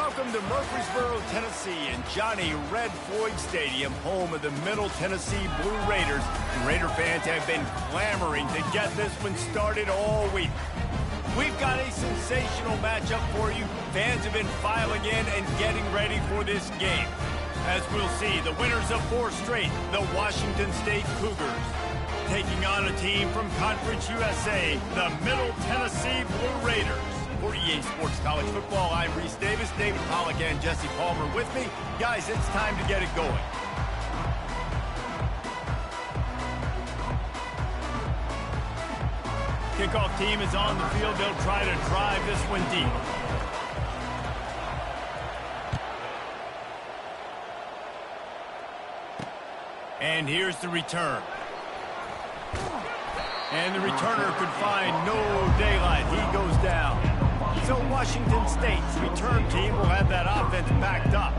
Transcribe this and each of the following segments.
Welcome to Murfreesboro, Tennessee, and Johnny Red Floyd Stadium, home of the Middle Tennessee Blue Raiders. Raider fans have been clamoring to get this one started all week. We've got a sensational matchup for you. Fans have been filing in and getting ready for this game. As we'll see, the winners of 4 straight, the Washington State Cougars, taking on a team from Conference USA, the Middle Tennessee Blue Raiders. For EA Sports College Football, I'm Reese Davis, David Pollack, and Jesse Palmer with me. Guys, it's time to get it going. Kickoff team is on the field. They'll try to drive this one deep. And here's the return. And the returner could find no daylight. He goes down. So Washington State's return team will have that offense backed up.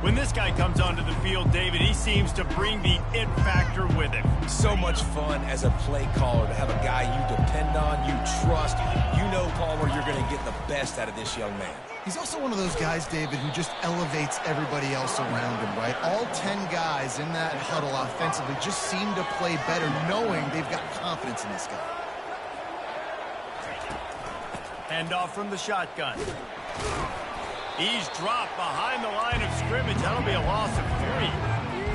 When this guy comes onto the field, David, he seems to bring the it factor with him. So much fun as a play caller to have a guy you depend on, you trust. You know, Palmer, you're going to get the best out of this young man. He's also one of those guys, David, who just elevates everybody else around him, right? All 10 guys in that huddle offensively just seem to play better knowing they've got confidence in this guy. Hand off from the shotgun. He's dropped behind the line of scrimmage. That'll be a loss of 3.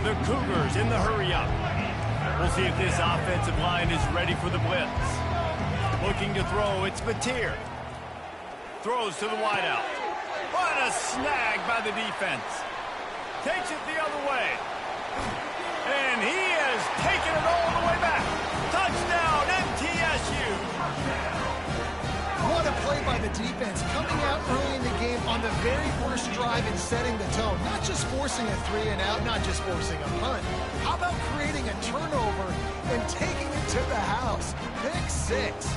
The Cougars in the hurry-up. We'll see if this offensive line is ready for the blitz. Looking to throw, it's Mateer. Throws to the wideout. What a snag by the defense. Takes it the other way. And he has taken it all the way back. Touchdown, MTSU. What a play by the defense, coming out early in the game on the very first drive and setting the tone. Not just forcing a 3-and-out, not just forcing a punt. How about creating a turnover and taking it to the house? Pick 6.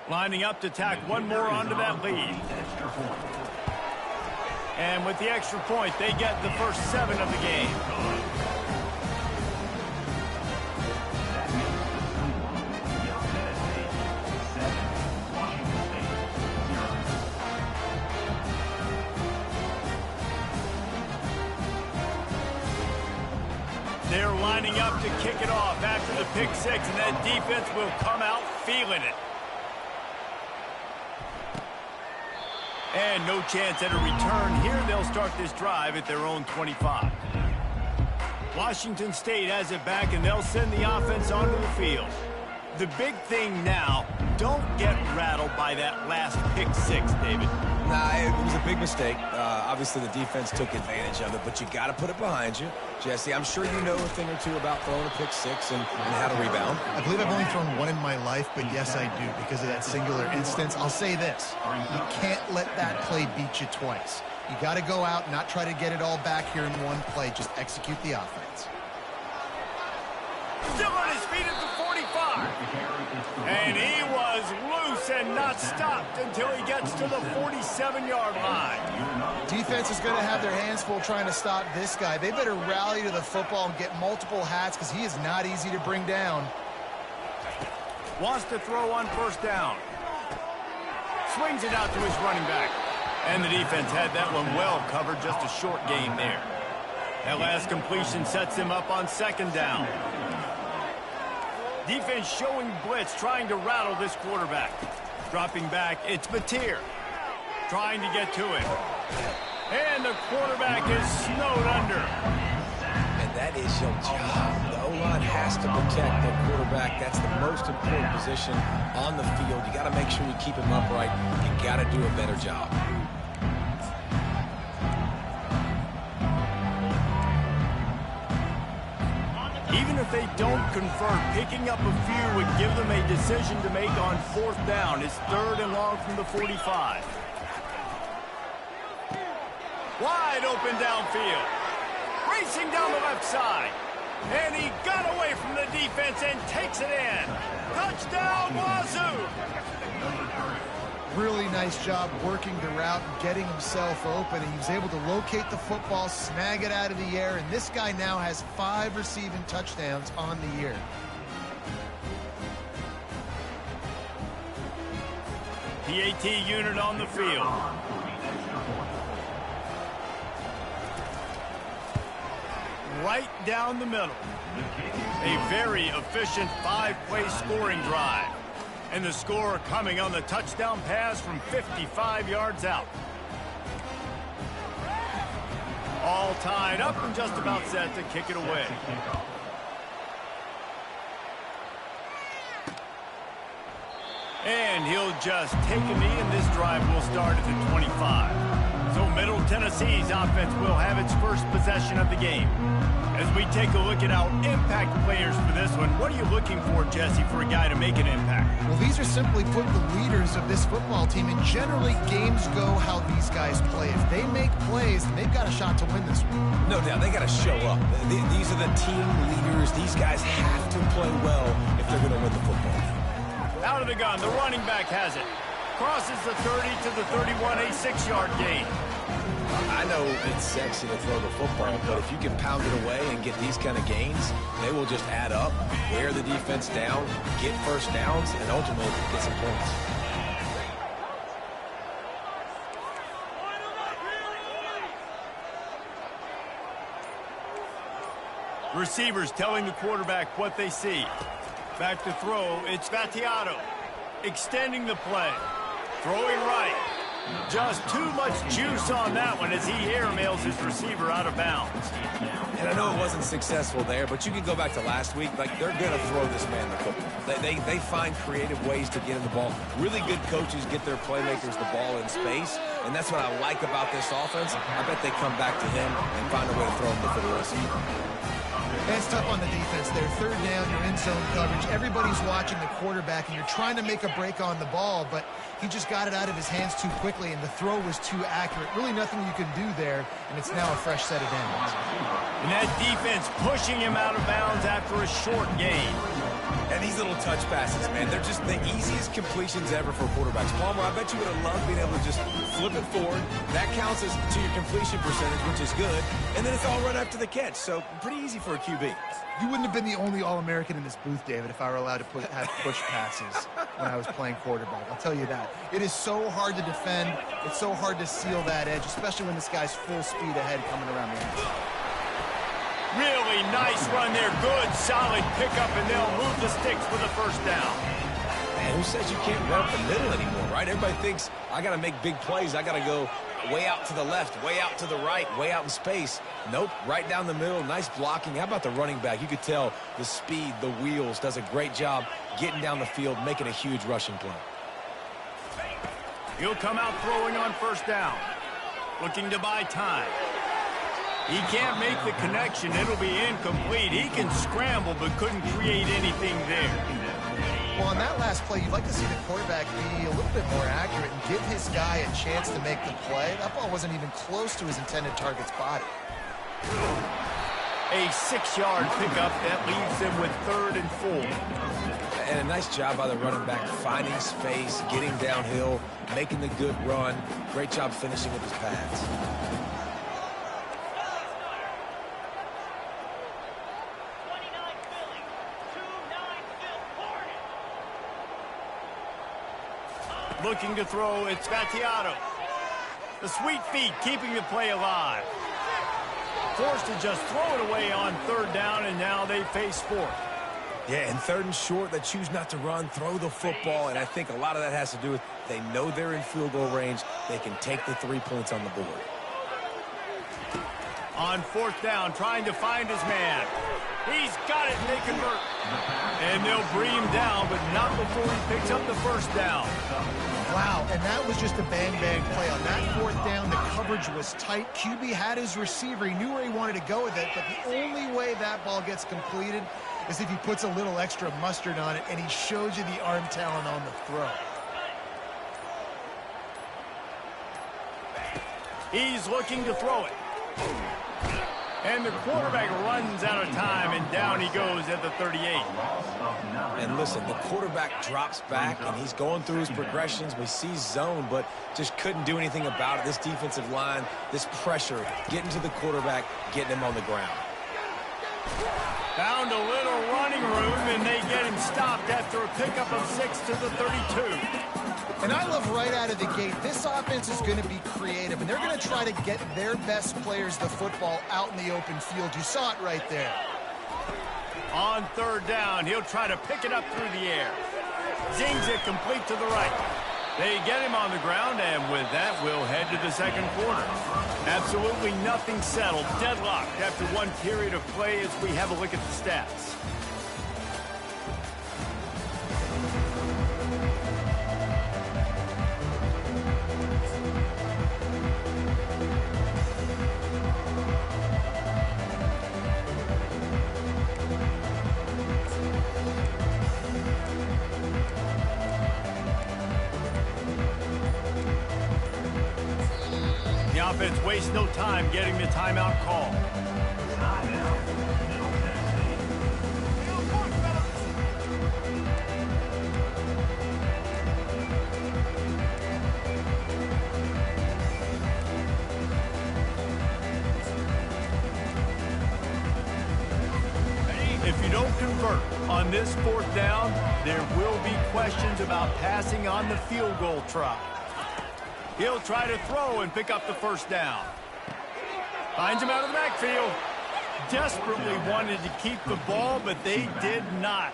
Lining up to tack one more onto that lead. And with the extra point, they get the first 7 of the game. They're lining up to kick it off after the pick 6, and that defense will come out feeling it. And no chance at a return here. They'll start this drive at their own 25. Washington State has it back, and they'll send the offense onto the field. The big thing now, don't get rattled by that last pick 6, David. Nah, it was a big mistake. Obviously, the defense took advantage of it, but you got to put it behind you. Jesse, I'm sure you know a thing or two about throwing a pick 6 and how to rebound. I believe I've only thrown one in my life, but yes, I do. Because of that singular instance, I'll say this. You can't let that play beat you twice. You got to go out and not try to get it all back here in one play. Just execute the offense. Still on his feet at the 45. And he was loose and not stopped until he gets to the 47-yard line. Defense is going to have their hands full trying to stop this guy. They better rally to the football and get multiple hats because he is not easy to bring down. Wants to throw on first down. Swings it out to his running back. And the defense had that one well covered, just a short gain there. That last completion sets him up on second down. Defense showing blitz, trying to rattle this quarterback. Dropping back, it's Mateer. Trying to get to him. And the quarterback is snowed under. And that is your job. The O-line has to protect the quarterback. That's the most important position on the field. You got to make sure you keep him upright. You got to do a better job. Even if they don't convert, picking up a few would give them a decision to make on 4th down. It's 3rd and long from the 45. Wide open downfield. Racing down the left side. And he got away from the defense and takes it in. Touchdown, Wsu! Really nice job working the route and getting himself open. And he was able to locate the football, snag it out of the air, and this guy now has 5 receiving touchdowns on the year. PAT unit on the field. Right down the middle. A very efficient 5-play scoring drive. And the score coming on the touchdown pass from 55 yards out. All tied up and just about set to kick it away. And he'll just take a knee, and this drive will start at the 25. So Middle Tennessee's offense will have its first possession of the game. As we take a look at our impact players for this one, what are you looking for, Jesse, for a guy to make an impact? Well, these are simply put the leaders of this football team, and generally games go how these guys play. If they make plays, then they've got a shot to win this one. No doubt, they got to show up. These are the team leaders. These guys have to play well if they're going to win the football game. Out of the gun, the running back has it. Crosses the 30 to the 31, a 6-yard gain. I know it's sexy to throw the football, but if you can pound it away and get these kind of gains, they will just add up, wear the defense down, get first downs, and ultimately get some points. Receivers telling the quarterback what they see. Back to throw, it's Vattiato. Extending the play. Throwing right. Just too much juice on that one as he airmails his receiver out of bounds. And I know it wasn't successful there, but you can go back to last week. Like, they're going to throw this man the football. They find creative ways to get him the ball. Really good coaches get their playmakers the ball in space, and that's what I like about this offense. I bet they come back to him and find a way to throw him the football. It's tough on the defense there. Third down, you're in zone coverage. Everybody's watching the quarterback, and you're trying to make a break on the ball, but he just got it out of his hands too quickly, and the throw was too accurate. Really nothing you can do there, and it's now a fresh set of downs. And that defense pushing him out of bounds after a short gain. And these little touch passes, man, they're just the easiest completions ever for quarterbacks. Palmer, I bet you would have loved being able to just flip it forward. That counts as to your completion percentage, which is good. And then it's all run after the catch, so pretty easy for a QB. You wouldn't have been the only All-American in this booth, David, if I were allowed to have push passes when I was playing quarterback. I'll tell you that. It is so hard to defend. It's so hard to seal that edge, especially when this guy's full speed ahead coming around the edge. Really nice run there. Good, solid pickup, and they'll move the sticks for the first down. Man, who says you can't run up the middle anymore, right? Everybody thinks, I got to make big plays. I got to go way out to the left, way out to the right, way out in space. Nope, right down the middle. Nice blocking. How about the running back? You could tell the speed, the wheels, does a great job getting down the field, making a huge rushing play. He'll come out throwing on first down. Looking to buy time. He can't make the connection. It'll be incomplete. He can scramble, but couldn't create anything there. Well, on that last play, you'd like to see the quarterback be a little bit more accurate and give his guy a chance to make the play. That ball wasn't even close to his intended target's body. A 6-yard pickup that leaves him with 3rd and 4. And a nice job by the running back, finding space, getting downhill, making the good run. Great job finishing with his pads. Looking to throw, it's Vattiato. The sweet feet keeping the play alive. Forced to just throw it away on 3rd down, and now they face 4th. Yeah, and 3rd and short, they choose not to run, throw the football, and I think a lot of that has to do with they know they're in field goal range. They can take the 3 points on the board. On 4th down, trying to find his man. He's got it, and they convert. And they'll bring him down, but not before he picks up the 1st down. Wow, and that was just a bang-bang play. On that 4th down, the coverage was tight. QB had his receiver. He knew where he wanted to go with it, but the only way that ball gets completed is if he puts a little extra mustard on it, and he shows you the arm talent on the throw. He's looking to throw it. And the quarterback runs out of time, and down he goes at the 38. And listen, the quarterback drops back, and he's going through his progressions. We see zone, but just couldn't do anything about it. This defensive line, this pressure, getting to the quarterback, getting him on the ground. Found a little running room, and they get him stopped after a pickup of 6 to the 32. And I love right out of the gate, this offense is going to be creative, and they're going to try to get their best players the football out in the open field. You saw it right there. On third down, he'll try to pick it up through the air. Zings it complete to the right. They get him on the ground, and with that, we'll head to the second quarter. Absolutely nothing settled, deadlocked after one period of play as we have a look at the stats. The offense wastes no time getting the timeout call. If you don't convert on this fourth down, there will be questions about passing on the field goal try. He'll try to throw and pick up the first down. Finds him out of the backfield. Desperately wanted to keep the ball, but they did not.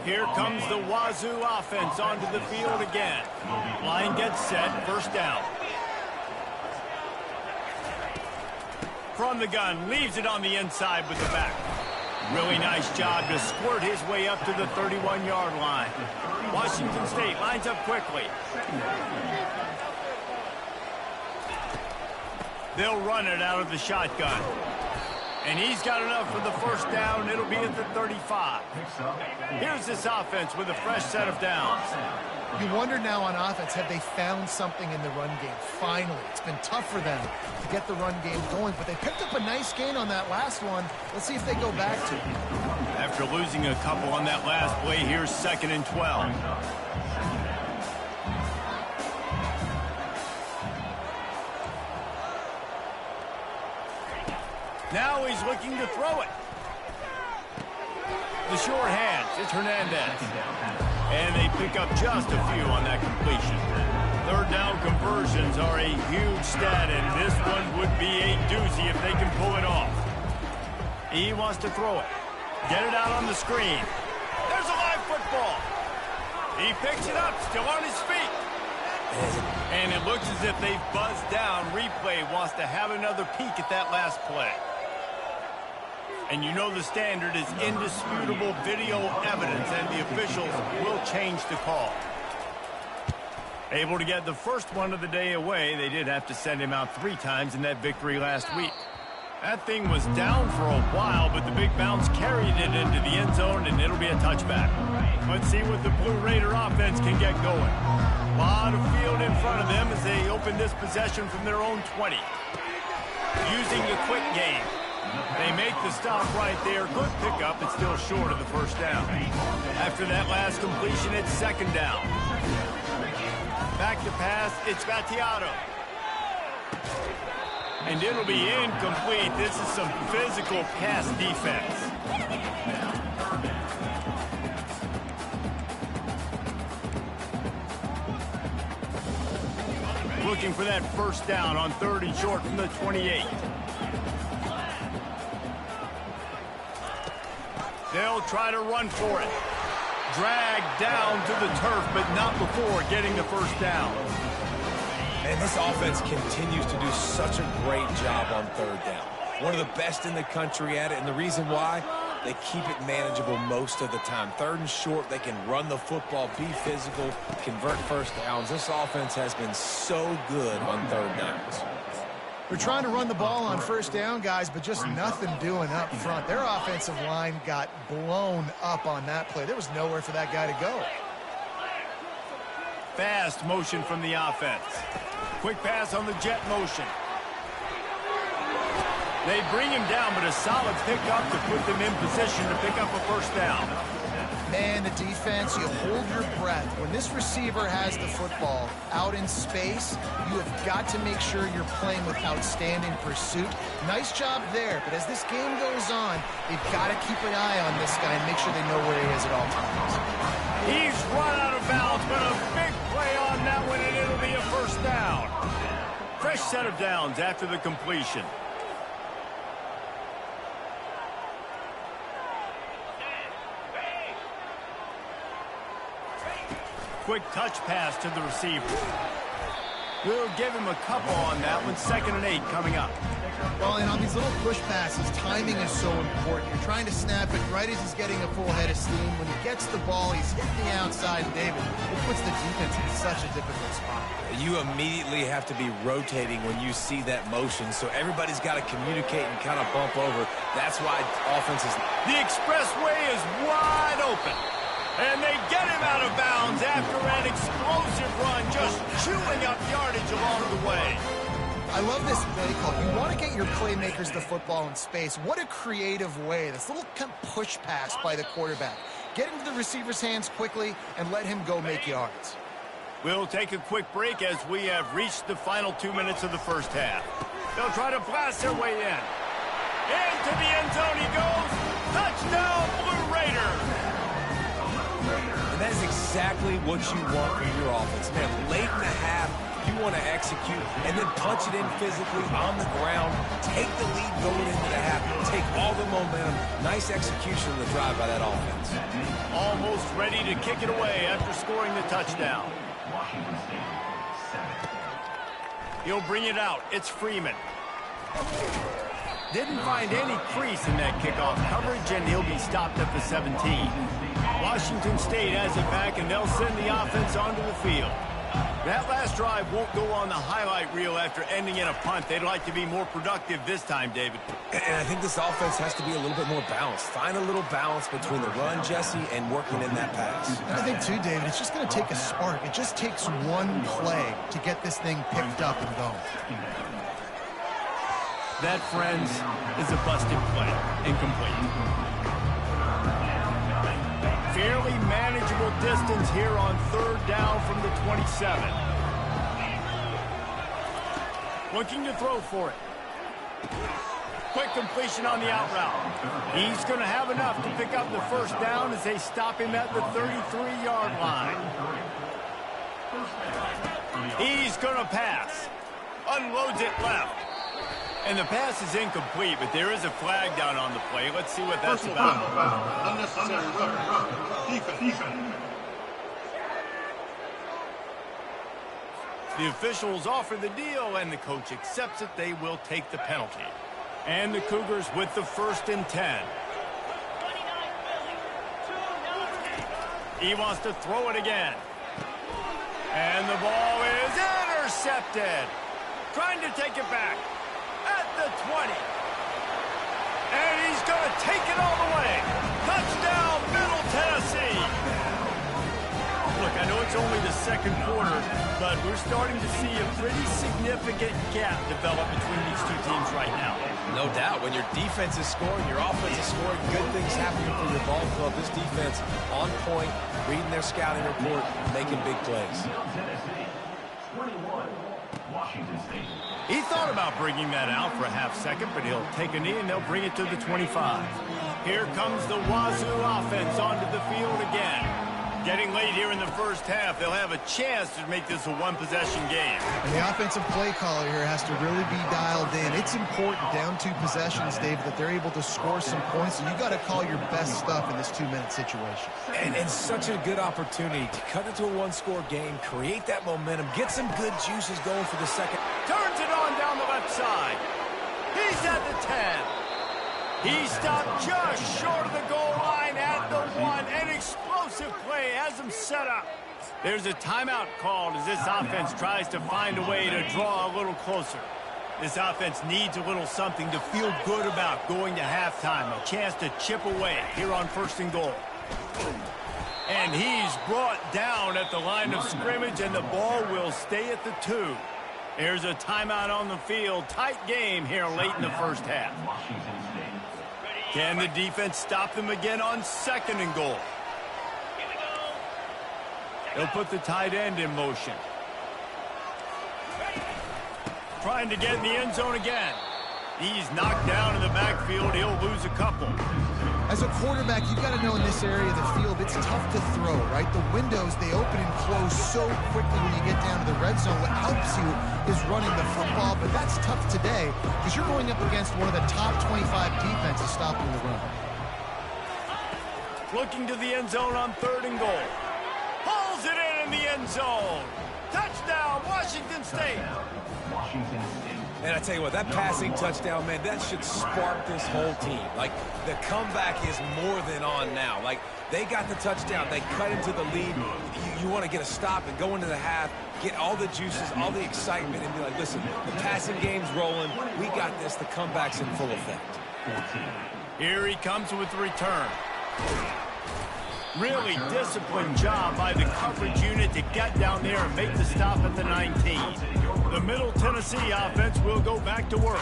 Here comes the Wsu offense onto the field again. Line gets set, first down. From the gun, leaves it on the inside with the back. Really nice job to squirt his way up to the 31-yard line. Washington State lines up quickly. They'll run it out of the shotgun. And he's got enough for the first down. It'll be at the 35. Here's this offense with a fresh set of downs. You wonder now on offense, have they found something in the run game? Finally, it's been tough for them to get the run game going, but they picked up a nice gain on that last one. Let's see if they go back to it. After losing a couple on that last play, here's 2nd and 12. Now he's looking to throw it. The short hands, it's Hernandez. And they pick up just a few on that completion. Third down conversions are a huge stat, and this one would be a doozy if they can pull it off. He wants to throw it. Get it out on the screen. There's a live football. He picks it up, still on his feet. And it looks as if they've buzzed down. Replay wants to have another peek at that last play. And you know the standard is indisputable video evidence, and the officials will change the call. Able to get the first one of the day away. They did have to send him out 3 times in that victory last week. That thing was down for a while, but the big bounce carried it into the end zone, and it'll be a touchback. Let's see what the Blue Raider offense can get going. A lot of field in front of them as they open this possession from their own 20. Using the quick game. They make the stop right there. Good pickup. It's still short of the first down. After that last completion, it's 2nd down. Back to pass. It's Battiato. And it'll be incomplete. This is some physical pass defense. Looking for that first down on 3rd and short from the 28. They'll try to run for it. Dragged down to the turf, but not before getting the first down. And this offense continues to do such a great job on 3rd down. One of the best in the country at it, and the reason why, they keep it manageable most of the time. 3rd and short, they can run the football, be physical, convert first downs. This offense has been so good on 3rd downs. They're trying to run the ball on first down, guys, but just nothing doing up front. Their offensive line got blown up on that play. There was nowhere for that guy to go. Fast motion from the offense. Quick pass on the jet motion. They bring him down, but a solid pickup to put them in position to pick up a first down. Man, the defense, you hold your breath. When this receiver has the football out in space, you have got to make sure you're playing with outstanding pursuit. Nice job there, but as this game goes on, they've got to keep an eye on this guy and make sure they know where he is at all times. He's run out of bounds, but a big play on that one, and it'll be a first down. Fresh set of downs after the completion. Quick touch pass to the receiver. We'll give him a couple on that one. 2nd and 8 coming up. Well, and on these little push passes, timing is so important. You're trying to snap it right as he's getting a full head of steam. When he gets the ball, he's hitting the outside. David, it puts the defense in such a difficult spot. You immediately have to be rotating when you see that motion, so everybody's got to communicate and kind of bump over. That's why offenses... The expressway is wide open. And they get him out of bounds after an explosive run, just chewing up yardage along the way. I love this play call. You want to get your playmakers the football in space. What a creative way. This little push pass by the quarterback. Get into the receiver's hands quickly and let him go make yards. We'll take a quick break as we have reached the final 2 minutes of the first half. They'll try to blast their way in. Into the end zone he goes. Touchdown, Blue Raiders. And that is exactly what you want from your offense. Man, late in the half, you want to execute and then punch it in physically on the ground. Take the lead going into the half. Take all the momentum. Nice execution of the drive by that offense. Almost ready to kick it away after scoring the touchdown. He'll bring it out. It's Freeman. Didn't find any crease in that kickoff coverage, and he'll be stopped at the 17. Washington State has it back, and they'll send the offense onto the field. That last drive won't go on the highlight reel after ending in a punt. They'd like to be more productive this time, David. And I think this offense has to be a little bit more balanced. Find a little balance between the run, Jesse, and working in that pass. And I think, too, David, it's just going to take a spark. It just takes one play to get this thing picked up and going. That, friends, is a busted play. Incomplete. Fairly manageable distance here on 3rd down from the 27. Looking to throw for it. Quick completion on the out route. He's going to have enough to pick up the first down as they stop him at the 33-yard line. He's going to pass. Unloads it left. And the pass is incomplete, but there is a flag down on the play. Let's see what that's about. The officials offer the deal, and the coach accepts it. They will take the penalty. And the Cougars with the 1st and 10. He wants to throw it again. And the ball is intercepted. Trying to take it back. At the 20. And he's going to take it all the way. Touchdown, Middle Tennessee. Look, I know it's only the 2nd quarter, but we're starting to see a pretty significant gap develop between these two teams right now. No doubt. When your defense is scoring, your offense is scoring, good things happening for your ball club. This defense on point, reading their scouting report, making big plays. 21, Washington State. He thought about bringing that out for a half-second, but he'll take a knee and they'll bring it to the 25. Here comes the Wsu offense onto the field again. Getting late here in the first half, they'll have a chance to make this a one-possession game. And the offensive play caller here has to really be dialed in. It's important down 2 possessions, Dave, that they're able to score some points. So you got to call your best stuff in this 2-minute situation. And such a good opportunity to cut into a 1-score game, create that momentum, get some good juices going for the second. Turns it on down the left side. He's at the 10. He stopped just short of the goal line at the 1. An explosive play has him set up. There's a timeout called as this offense tries to find a way to draw a little closer. This offense needs a little something to feel good about going to halftime. A chance to chip away here on 1st and goal. And he's brought down at the line of scrimmage, and the ball will stay at the 2. Here's a timeout on the field. Tight game here late in the first half. Can the defense stop them again on 2nd and goal? They'll put the tight end in motion. Trying to get in the end zone again. He's knocked down in the backfield. He'll lose a couple. As a quarterback, you've got to know in this area of the field, it's tough to throw, right? The windows, they open and close so quickly when you get down to the red zone. What helps you is running the football, but that's tough today because you're going up against one of the top 25 defenses stopping the run. Looking to the end zone on 3rd and goal. Pulls it in the end zone. Touchdown, Washington State. And I tell you what, that passing touchdown, man, that should spark this whole team. Like, the comeback is more than on now. Like, they got the touchdown. They cut into the lead. You want to get a stop and go into the half, get all the juices, all the excitement, and be like, listen, the passing game's rolling. We got this. The comeback's in full effect. Here he comes with the return. Really disciplined job by the coverage unit to get down there and make the stop at the 19. The Middle Tennessee offense will go back to work.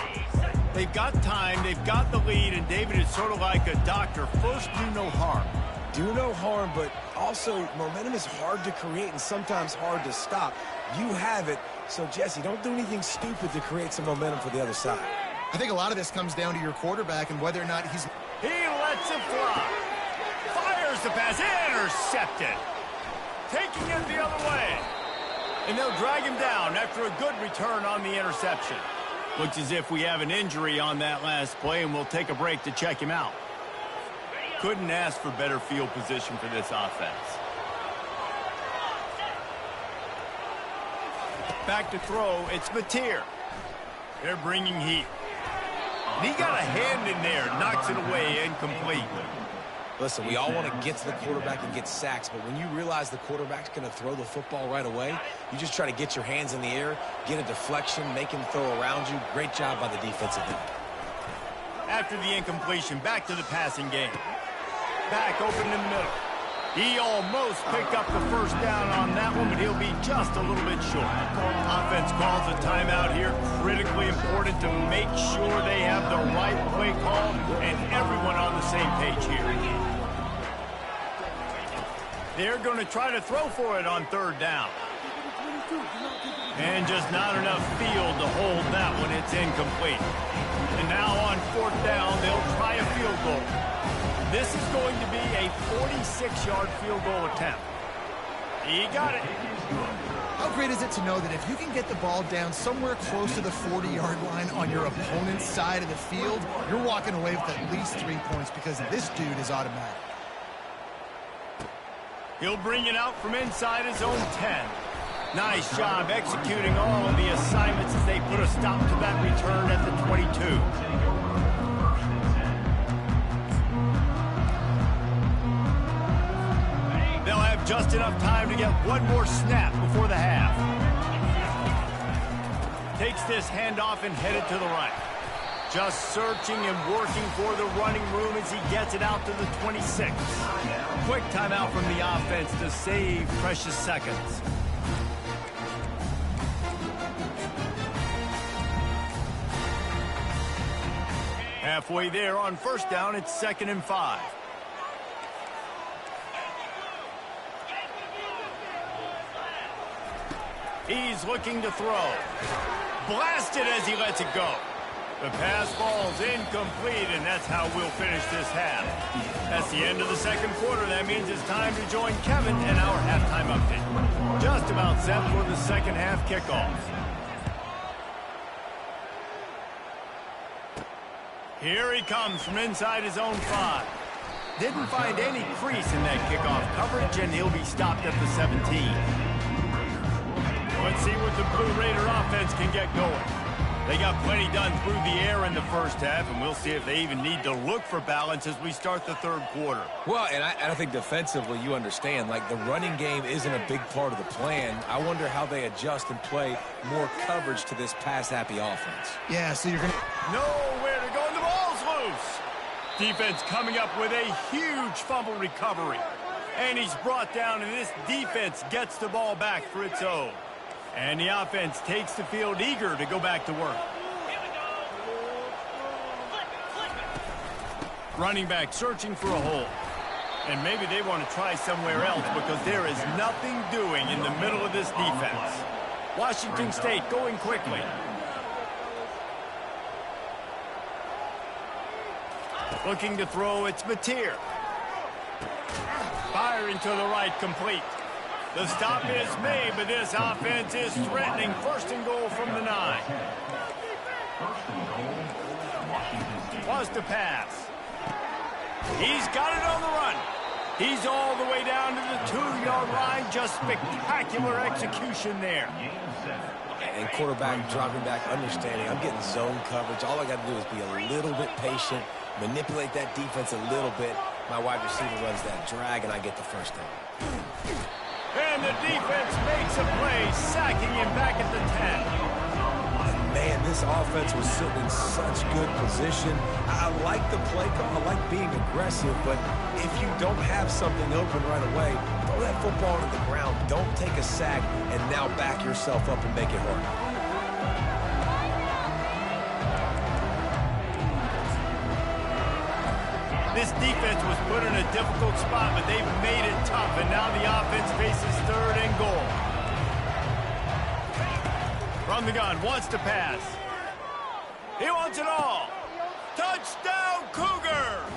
They've got time, they've got the lead, and David is sort of like a doctor. First, do no harm. Do no harm, but also momentum is hard to create and sometimes hard to stop. You have it, so Jesse, don't do anything stupid to create some momentum for the other side. I think a lot of this comes down to your quarterback and whether or not he's... He lets it fly. Fires the pass, intercepted. Taking it the other way. And they'll drag him down after a good return on the interception. Looks as if we have an injury on that last play, and we'll take a break to check him out. Couldn't ask for better field position for this offense. Back to throw, it's Mateer. They're bringing heat. And he got a hand in there, knocks it away, incomplete. Listen, we all want to get to the quarterback and get sacks, but when you realize the quarterback's going to throw the football right away, you just try to get your hands in the air, get a deflection, make him throw around you. Great job by the defensive end. After the incompletion, back to the passing game. Back open in the middle. He almost picked up the first down on that one, but he'll be just a little bit short. Offense calls a timeout here. Critically important to make sure they have the right play call and everyone on the same page here. They're going to try to throw for it on 3rd down. And just not enough field to hold that one. It's incomplete. And now on 4th down, they'll try a field goal. This is going to be a 46-yard field goal attempt. He got it. How great is it to know that if you can get the ball down somewhere close to the 40-yard line on your opponent's side of the field, you're walking away with at least 3 points because this dude is automatic. He'll bring it out from inside his own 10. Nice job executing all of the assignments as they put a stop to that return at the 22. They'll have just enough time to get one more snap before the half. Takes this handoff and headed to the right. Just searching and working for the running room as he gets it out to the 26. Quick timeout from the offense to save precious seconds. Halfway there on 1st down, it's 2nd and 5. He's looking to throw. Blasted as he lets it go. The pass falls incomplete, and that's how we'll finish this half. That's the end of the 2nd quarter. That means it's time to join Kevin and our halftime update. Just about set for the 2nd half kickoff. Here he comes from inside his own 5. Didn't find any crease in that kickoff coverage, and he'll be stopped at the 17. Let's see what the Blue Raider offense can get going. They got plenty done through the air in the first half, and we'll see if they even need to look for balance as we start the 3rd quarter. Well, and I think defensively, you understand, like the running game isn't a big part of the plan. I wonder how they adjust and play more coverage to this pass-happy offense. Yeah, so you're going to... Nowhere to go, and the ball's loose. Defense coming up with a huge fumble recovery. And he's brought down, and this defense gets the ball back for its own. And the offense takes the field eager to go back to work. Running back searching for a hole. And maybe they want to try somewhere else because there is nothing doing in the middle of this defense. Washington State going quickly. Looking to throw, it's Mateer. Firing to the right, complete. The stop is made, but this offense is threatening. First and goal from the 9. Was to pass. He's got it on the run. He's all the way down to the 2-yard line. Just spectacular execution there. And quarterback dropping back, understanding I'm getting zone coverage. All I got to do is be a little bit patient, manipulate that defense a little bit. My wide receiver runs that drag, and I get the first down. And the defense makes a play, sacking him back at the 10. Man, this offense was sitting in such good position. I like the play call. I like being aggressive, but if you don't have something open right away, throw that football to the ground. Don't take a sack and now back yourself up and make it hard. This defense was put in a difficult spot, but they've made it tough, and now the offense faces 3rd and goal. From the gun, wants to pass. He wants it all. Touchdown, Cougars!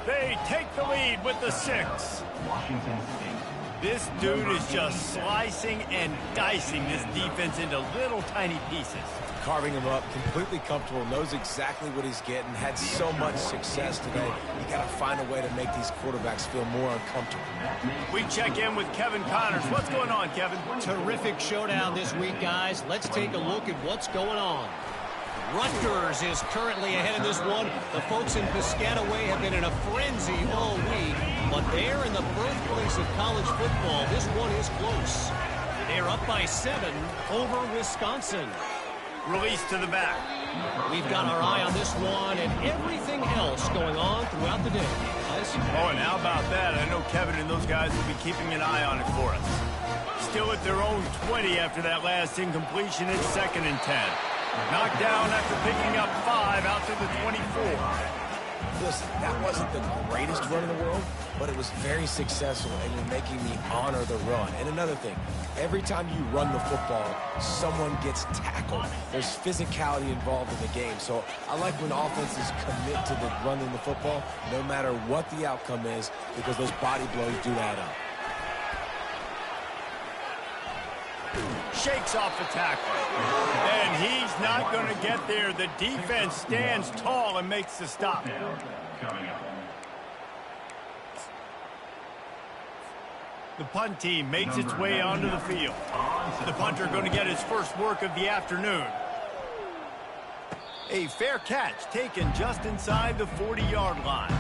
They take the lead with the 6. This dude is just slicing and dicing this defense into little tiny pieces. Carving him up, completely comfortable, knows exactly what he's getting, had so much success today. You got to find a way to make these quarterbacks feel more uncomfortable. We check in with Kevin Connors. What's going on, Kevin? Terrific showdown this week, guys. Let's take a look at what's going on. Rutgers is currently ahead in this one. The folks in Piscataway have been in a frenzy all week, but they're in the birthplace of college football. This one is close. They're up by 7 over Wisconsin. Release to the back. We've got our eye on this one and everything else going on throughout the day. Oh, and how about that? I know Kevin and those guys will be keeping an eye on it for us. Still at their own 20 after that last incompletion. It's 2nd and 10. Knocked down after picking up 5 out to the 24. Listen, that wasn't the greatest run in the world, but it was very successful, and you're making me honor the run. And another thing, every time you run the football, someone gets tackled. There's physicality involved in the game. So I like when offenses commit to the running the football, no matter what the outcome is, because those body blows do add up. Shakes off the tackle. And he's not going to get there. The defense stands tall and makes the stop. The punt team makes its way onto the field. The punter going to get his first work of the afternoon. A fair catch taken just inside the 40-yard line.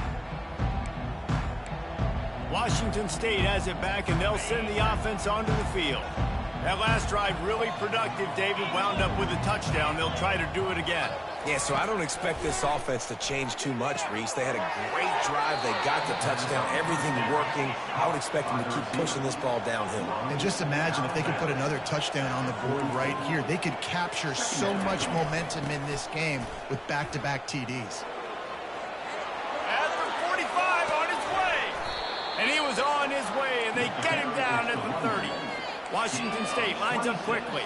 Washington State has it back, and they'll send the offense onto the field. That last drive really productive, David, wound up with a touchdown. They'll try to do it again. Yeah, so I don't expect this offense to change too much, Reese. They had a great drive. They got the touchdown, everything working. I would expect them to keep pushing this ball downhill. And just imagine if they could put another touchdown on the board right here. They could capture so much momentum in this game with back-to-back TDs. At the 45, on his way. And he was on his way, and they get him down at the 30. Washington State lines up quickly.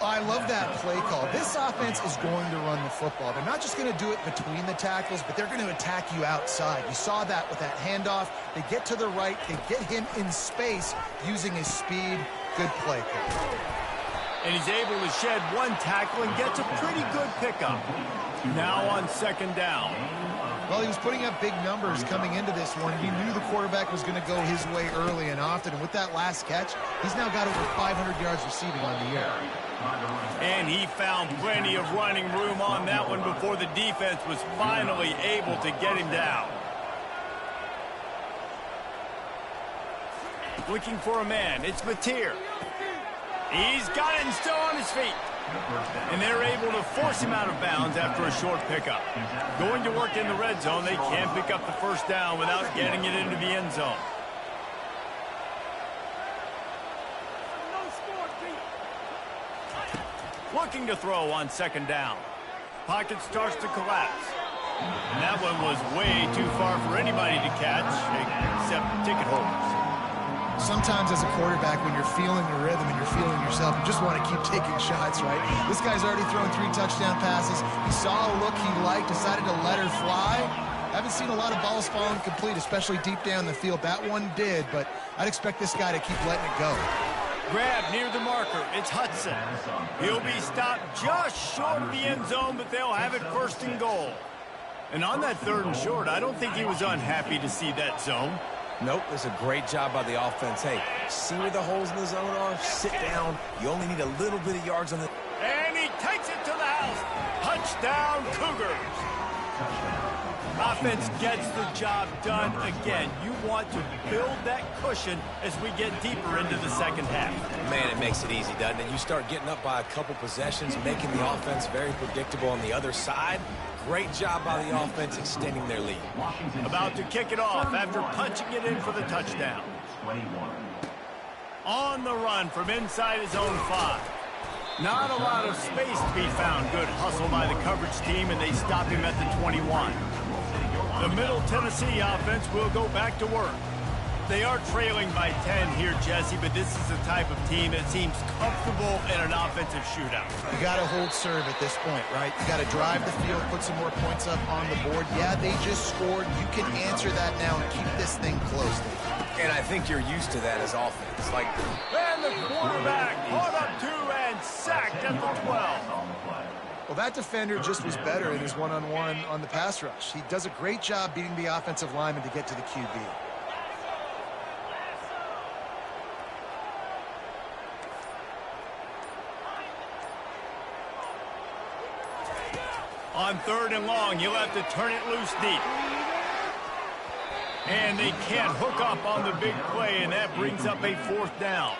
I love that play call. This offense is going to run the football. They're not just going to do it between the tackles, but they're going to attack you outside. You saw that with that handoff. They get to the right. They get him in space using his speed. Good play call. And he's able to shed one tackle and gets a pretty good pickup. Now on 2nd down. Well, he was putting up big numbers coming into this one. He knew the quarterback was going to go his way early and often. And with that last catch, he's now got over 500 yards receiving on the year. And he found plenty of running room on that one before the defense was finally able to get him down. Looking for a man. It's Mateer. He's got it and still on his feet. And they're able to force him out of bounds after a short pickup. Going to work in the red zone. They can't pick up the first down without getting it into the end zone. looking to throw on second down. Pocket starts to collapse. And that one was way too far for anybody to catch, except ticket holders. Sometimes as a quarterback, when you're feeling the rhythm and you're feeling yourself, you just want to keep taking shots, right? This guy's already thrown 3 touchdown passes. He saw a look he liked, decided to let her fly. Haven't seen a lot of balls falling complete, especially deep down the field. That one did, but I'd expect this guy to keep letting it go. Grab near the marker. It's Hudson. He'll be stopped just short of the end zone, but they'll have it first and goal. And on that 3rd and short, I don't think he was unhappy to see that zone. Nope, it's a great job by the offense. Hey, see where the holes in the zone are? Sit down. You only need a little bit of yards on the... And he takes it to the house. Touchdown, Cougars. Offense gets the job done again. You want to build that cushion as we get deeper into the second half. Man, it makes it easy, doesn't it? You start getting up by a couple possessions, making the offense very predictable on the other side. Great job by the offense extending their lead. About to kick it off after punching it in for the touchdown. On the run from inside his own 5. Not a lot of space to be found. Good hustle by the coverage team, and they stop him at the 21. The Middle Tennessee offense will go back to work. They are trailing by 10 here, Jesse, but this is the type of team that seems comfortable in an offensive shootout. You got to hold serve at this point, right? You got to drive the field, put some more points up on the board. Yeah, they just scored. You can answer that now and keep this thing close. And I think you're used to that as offense. And the quarterback caught up 2 and sacked at the 12. Well, that defender just was better in his one-on-one on the pass rush. He does a great job beating the offensive lineman to get to the QB. On 3rd and long, you'll have to turn it loose deep. And they can't hook up on the big play, and that brings up a 4th down.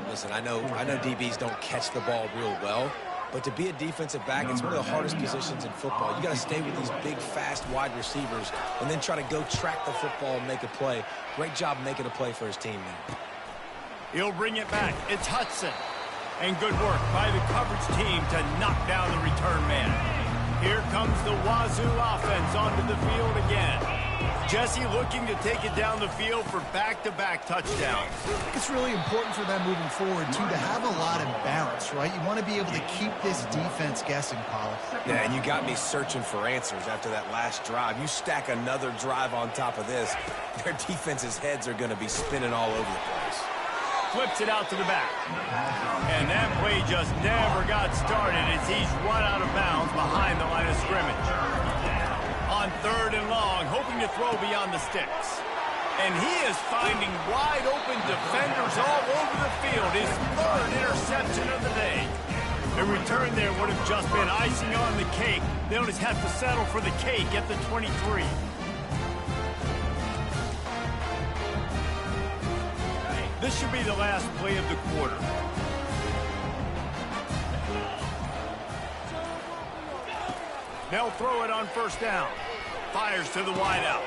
Listen, I know DBs don't catch the ball real well, but to be a defensive back, it's one of the hardest positions in football. You got to stay with these big, fast wide receivers and then try to go track the football and make a play. Great job making a play for his team there. He'll bring it back. It's Hudson. And good work by the coverage team to knock down the return man. Here comes the Wsu offense onto the field again. Jesse looking to take it down the field for back-to-back touchdowns. I think it's really important for them moving forward, too, to have a lot of balance, right? You want to be able to keep this defense guessing, Paul. Yeah, and you got me searching for answers after that last drive. You stack another drive on top of this, their defense's heads are going to be spinning all over the place. Flips it out to the back. And that play just never got started as he's run out of bounds behind the line of scrimmage. On 3rd and long, hoping to throw beyond the sticks. And he is finding wide open defenders all over the field. His 3rd interception of the day. A return there would have just been icing on the cake. They'll just have to settle for the cake at the 23. This should be the last play of the quarter. They'll throw it on 1st down. Fires to the wideout.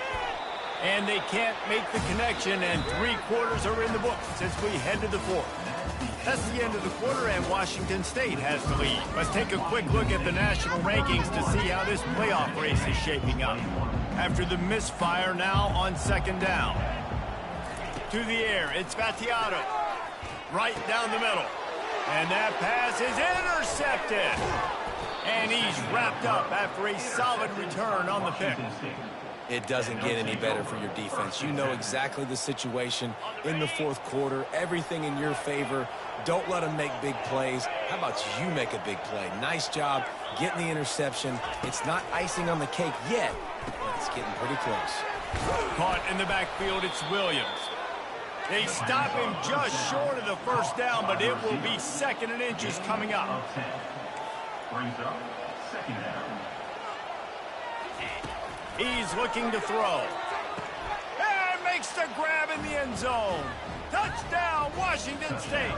And they can't make the connection, and 3 quarters are in the books as we head to the 4th. That's the end of the quarter, and Washington State has the lead. Let's take a quick look at the national rankings to see how this playoff race is shaping up. After the misfire now on 2nd down. To the air, it's Vattiato. Right down the middle. And that pass is intercepted. And he's wrapped up after a solid return on the pick. It doesn't get any better for your defense. You know exactly the situation in the 4th quarter. Everything in your favor. Don't let them make big plays. How about you make a big play? Nice job getting the interception. It's not icing on the cake yet, but it's getting pretty close. Caught in the backfield, it's Williams. They stop him just short of the 1st down, but it will be 2nd and inches coming up. He's looking to throw. And makes the grab in the end zone. Touchdown, Washington State.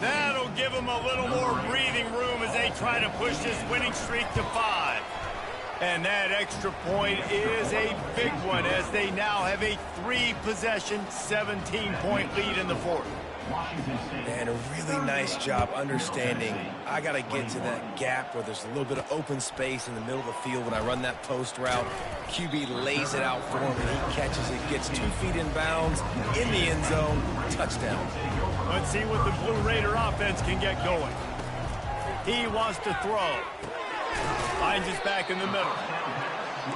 That'll give them a little more breathing room as they try to push this winning streak to 5. And that extra point is a big one as they now have a 3-possession, 17-point lead in the 4th. And a really nice job understanding I got to get to that gap where there's a little bit of open space in the middle of the field when I run that post route. QB lays it out for him, and he catches it, gets 2 feet in bounds, in the end zone, touchdown. Let's see what the Blue Raider offense can get going. He wants to throw. Finds his back in the middle.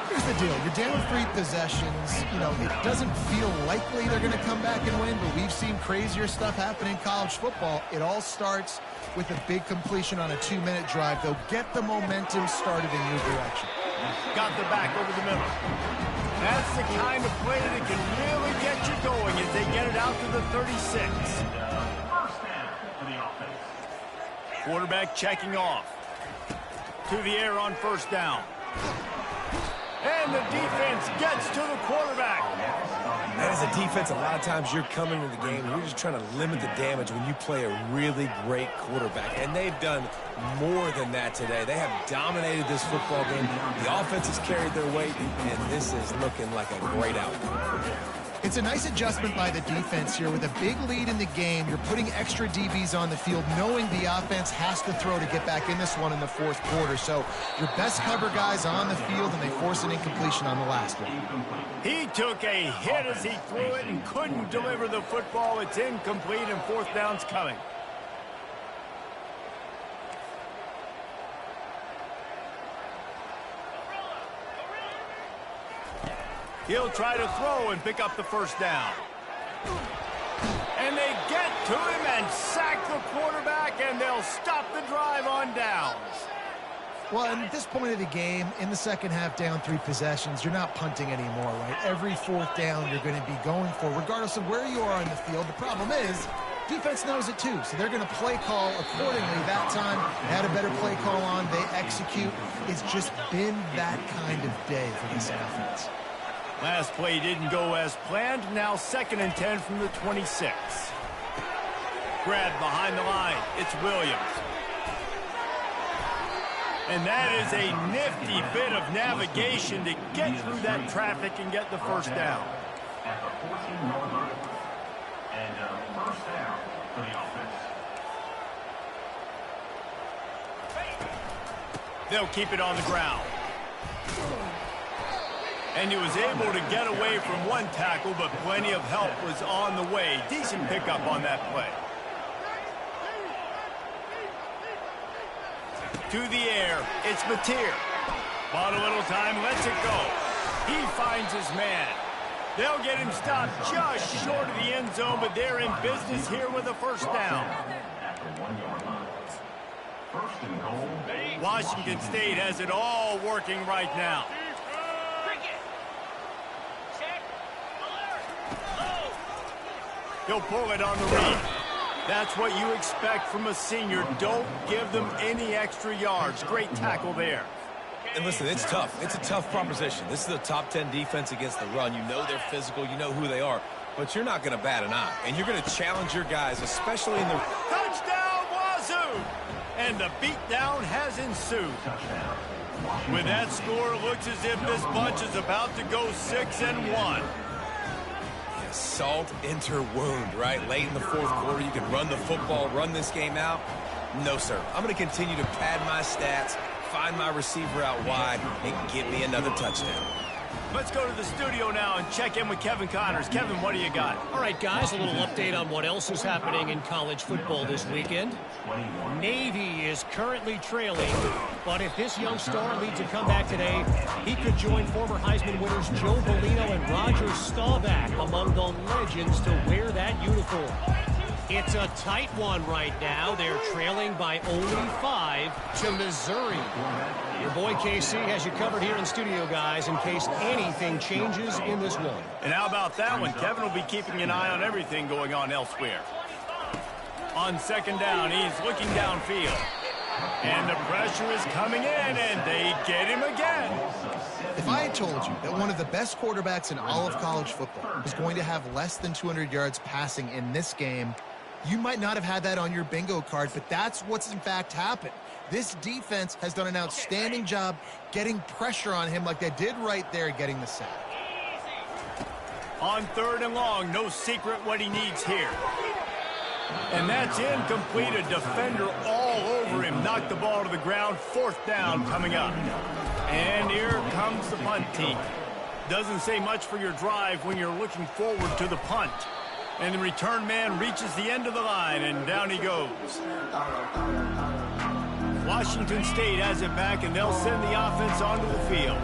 Here's the deal. You're down 3 possessions. You know, it doesn't feel likely they're going to come back and win, but we've seen crazier stuff happen in college football. It all starts with a big completion on a 2-minute drive. They'll get the momentum started in your direction. Got the back over the middle. That's the kind of play that can really get you going as they get it out to the 36. Quarterback checking off. To the air on first down. And the defense gets to the quarterback. And as a defense, a lot of times you're coming to the game and you're just trying to limit the damage when you play a really great quarterback. And they've done more than that today. They have dominated this football game. The offense has carried their weight, and this is looking like a great outcome. It's a nice adjustment by the defense here. With a big lead in the game, you're putting extra DBs on the field, knowing the offense has to throw to get back in this one in the 4th quarter. So your best cover guys on the field, and they force an incompletion on the last one. He took a hit as he threw it and couldn't deliver the football. It's incomplete, and 4th down's coming. He'll try to throw and pick up the first down. And they get to him and sack the quarterback, and they'll stop the drive on downs. Well, and at this point of the game, in the second half, down 3 possessions, you're not punting anymore, right? Every 4th down you're going to be going for, regardless of where you are on the field. The problem is, defense knows it too, so they're going to play call accordingly. That time, they had a better play call on. They execute. It's just been that kind of day for this offense. Last play didn't go as planned. Now 2nd and 10 from the 26. Grab behind the line. It's Williams. And that is a nifty bit of navigation to get through that traffic and get the first down. At the 14-yard line. And first down for the offense. They'll keep it on the ground. And he was able to get away from one tackle, but plenty of help was on the way. Decent pickup on that play. To the air, it's Mateer. Bought a little time, lets it go. He finds his man. They'll get him stopped just short of the end zone, but they're in business here with a first down. At the 1-yard line. First and goal. Washington State has it all working right now. He'll pull it on the read. That's what you expect from a senior. Don't give them any extra yards. Great tackle there. And listen, it's tough. It's a tough proposition. This is a top 10 defense against the run. You know they're physical. You know who they are. But you're not going to bat an eye. And you're going to challenge your guys, especially in the... Touchdown, Wsu! And the beatdown has ensued. With that score, it looks as if this bunch is about to go 6-1. Salt enter wound, right? Late in the 4th quarter, you can run the football, run this game out. No, sir. I'm going to continue to pad my stats, find my receiver out wide, and get me another touchdown. Let's go to the studio now and check in with Kevin Connors. Kevin, what do you got? All right, guys, a little update on what else is happening in college football this weekend. Navy is currently trailing, but if this young star leads a comeback today, he could join former Heisman winners Joe Bellino and Roger Staubach among the legends to wear that uniform. It's a tight one right now. They're trailing by only 5 to Missouri. Your boy KC has you covered here in studio, guys, in case anything changes in this one. And how about that one? Kevin will be keeping an eye on everything going on elsewhere. On 2nd down, he's looking downfield. And the pressure is coming in, and they get him again. If I had told you that one of the best quarterbacks in all of college football was going to have less than 200 yards passing in this game, you might not have had that on your bingo card, but that's what's in fact happened. This defense has done an outstanding job getting pressure on him like they did right there, getting the sack. On 3rd and long, no secret what he needs here. And that's incomplete. A defender all over him. Knocked the ball to the ground. 4th down coming up. And here comes the punt team. Doesn't say much for your drive when you're looking forward to the punt. And the return man reaches the end of the line, and down he goes. Washington State has it back, and they'll send the offense onto the field.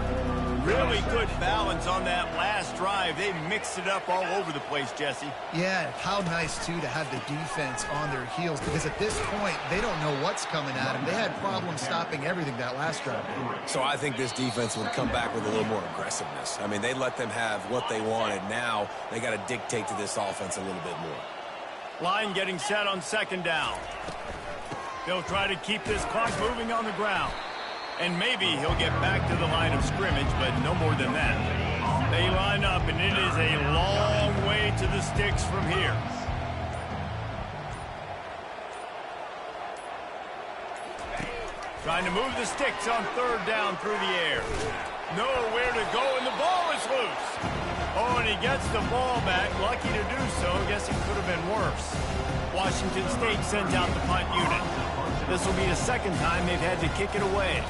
Really good balance on that last drive. They mixed it up all over the place, Jesse. Yeah, how nice, too, to have the defense on their heels, because at this point, they don't know what's coming at them. They had problems stopping everything that last drive. So I think this defense would come back with a little more aggressiveness. I mean, they let them have what they wanted. Now they got to dictate to this offense a little bit more. Line getting set on 2nd down. They'll try to keep this clock moving on the ground. And maybe he'll get back to the line of scrimmage, but no more than that. They line up, and it is a long way to the sticks from here. Trying to move the sticks on 3rd down through the air. Nowhere to go, and the ball is loose. Oh, and he gets the ball back. Lucky to do so. Guess it could have been worse. Washington State sends out the punt unit. This will be the 2nd time they've had to kick it away.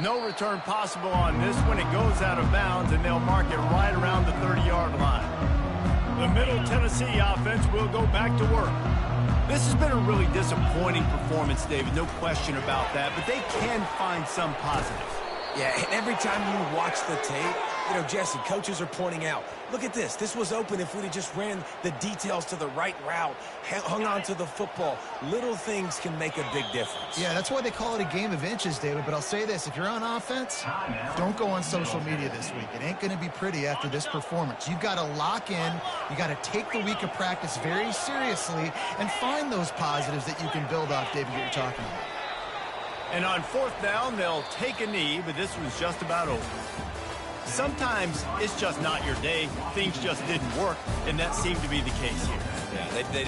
No return possible on this one. It goes out of bounds, and they'll mark it right around the 30-yard line. The Middle Tennessee offense will go back to work. This has been a really disappointing performance, David. No question about that, but they can find some positives. Yeah, and every time you watch the tape, you know, Jesse, coaches are pointing out, look at this. This was open if we'd have just ran the details to the right route, hung on to the football. Little things can make a big difference. Yeah, that's why they call it a game of inches, David. But I'll say this, if you're on offense, don't go on social media this week. It ain't going to be pretty after this performance. You've got to lock in. You got to take the week of practice very seriously and find those positives that you can build off, David, that you're talking about. And on 4th down, they'll take a knee, but this was just about over. Sometimes it's just not your day. Things just didn't work, and that seemed to be the case here. Yeah, they